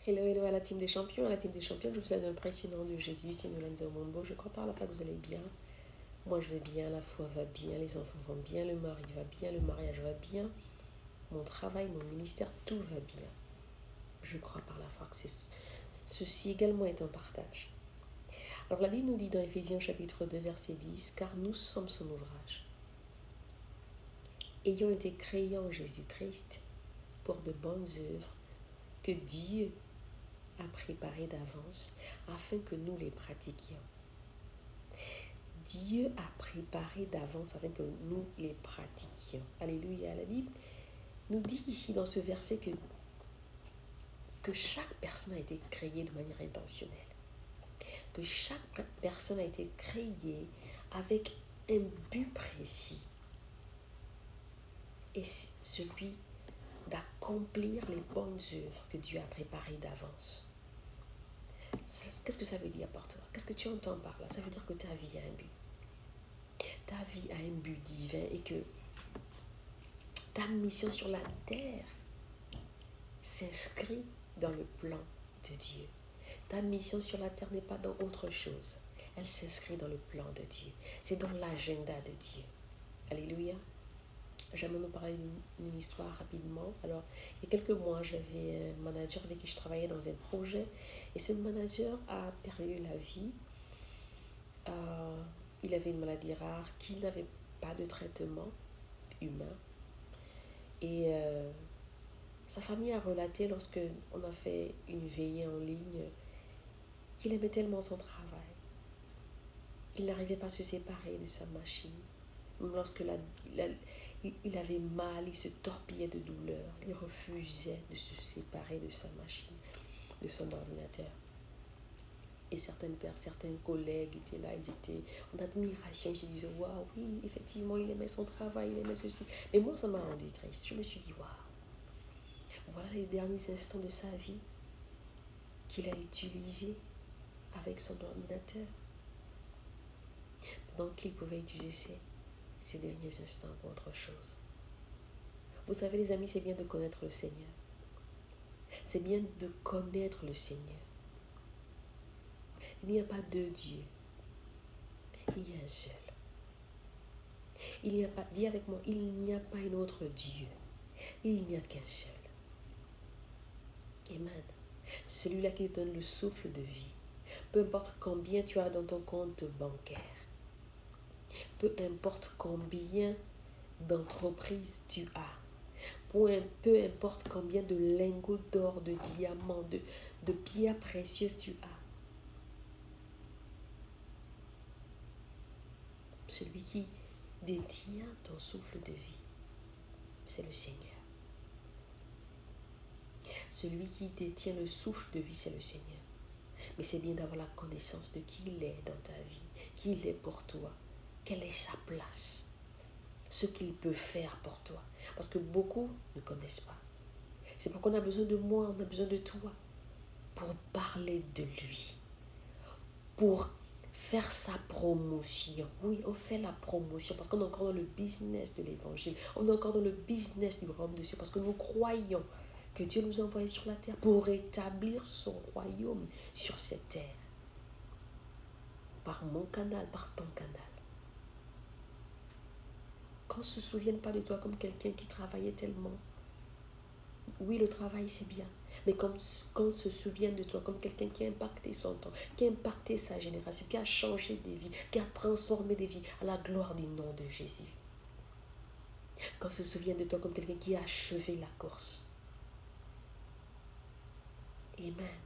Hello, hello à la team des champions. À la team des champions, je vous salue dans le précieux nom de Jésus. C'est Nolanza Omombo. Je crois par la foi que vous allez bien. Moi, je vais bien. La foi va bien. Les enfants vont bien. Le mari va bien. Le mariage va bien. Mon travail, mon ministère, tout va bien. Je crois par la foi que ceci également est un partage. Alors, la Bible nous dit dans Éphésiens chapitre 2, verset 10, « Car nous sommes son ouvrage, ayant été créés en Jésus-Christ pour de bonnes œuvres que Dieu a préparées d'avance afin que nous les pratiquions. » Dieu a préparé d'avance afin que nous les pratiquions. Alléluia. La Bible nous dit ici dans ce verset que chaque personne a été créée de manière intentionnelle. Que chaque personne a été créée avec un but précis. Et celui d'accomplir les bonnes œuvres que Dieu a préparées d'avance. Qu'est-ce que ça veut dire pour toi? Qu'est-ce que tu entends par là? Ça veut dire que ta vie a un but. Ta vie a un but divin et que ta mission sur la terre s'inscrit dans le plan de Dieu. Ta mission sur la terre n'est pas dans autre chose. Elle s'inscrit dans le plan de Dieu. C'est dans l'agenda de Dieu. Alléluia. J'aimerais nous parler d'une histoire rapidement. Alors, il y a quelques mois, j'avais un manager avec qui je travaillais dans un projet. Et ce manager a perdu la vie. Il avait une maladie rare qui n'avait pas de traitement humain. Et sa famille a relaté lorsque on a fait une veillée en ligne qu'il aimait tellement son travail qu'il n'arrivait pas à se séparer de sa machine. Même lorsque il avait mal, il se torpillait de douleur. Il refusait de se séparer de sa machine, de son ordinateur. Et certains collègues étaient là, ils étaient en admiration. Ils se disaient, waouh, oui, effectivement, il aimait son travail, il aimait ceci. Mais moi, ça m'a rendu triste. Je me suis dit, waouh, voilà les derniers instants de sa vie qu'il a utilisés avec son ordinateur. Pendant qu'il pouvait utiliser ces derniers instants pour autre chose. Vous savez, les amis, c'est bien de connaître le Seigneur. C'est bien de connaître le Seigneur. Il n'y a pas deux dieux. Il y a un seul. Il n'y a pas, dis avec moi, il n'y a pas un autre Dieu. Il n'y a qu'un seul. Amen. Celui-là qui donne le souffle de vie. Peu importe combien tu as dans ton compte bancaire. Peu importe combien d'entreprises tu as. Peu importe combien de lingots d'or, de diamants, de pierres précieuses tu as. Celui qui détient ton souffle de vie, c'est le Seigneur. Celui qui détient le souffle de vie, c'est le Seigneur. Mais c'est bien d'avoir la connaissance de qui il est dans ta vie, qui il est pour toi, quelle est sa place, ce qu'il peut faire pour toi. Parce que beaucoup ne connaissent pas. C'est pourquoi on a besoin de moi, on a besoin de toi, pour parler de lui, pour faire sa promotion. Oui, on fait la promotion parce qu'on est encore dans le business de l'évangile. On est encore dans le business du royaume de Dieu parce que nous croyons que Dieu nous a envoyés sur la terre pour établir son royaume sur cette terre. Par mon canal, par ton canal. Qu'on ne se souvienne pas de toi comme quelqu'un qui travaillait tellement. Oui, le travail c'est bien. Mais qu'on se souvienne de toi comme quelqu'un qui a impacté son temps, qui a impacté sa génération, qui a changé des vies, qui a transformé des vies à la gloire du nom de Jésus. Qu'on se souvienne de toi comme quelqu'un qui a achevé la course. Amen.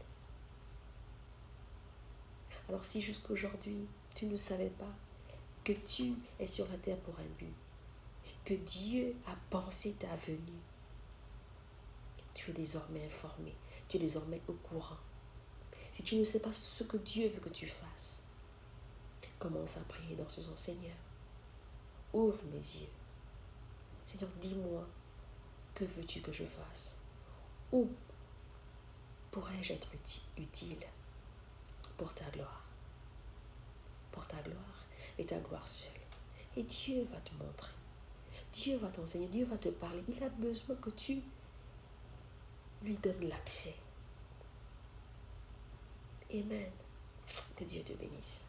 Alors si jusqu'aujourd'hui, tu ne savais pas que tu es sur la terre pour un but, que Dieu a pensé ta venue, tu es désormais informé, tu es désormais au courant. Si tu ne sais pas ce que Dieu veut que tu fasses, commence à prier dans ce sens. Seigneur, ouvre mes yeux. Seigneur, dis-moi, que veux-tu que je fasse? Où pourrais-je être utile pour ta gloire? Pour ta gloire et ta gloire seule. Et Dieu va te montrer. Dieu va t'enseigner, Dieu va te parler. Il a besoin que tu lui donnes l'accès. Amen. Que Dieu te bénisse.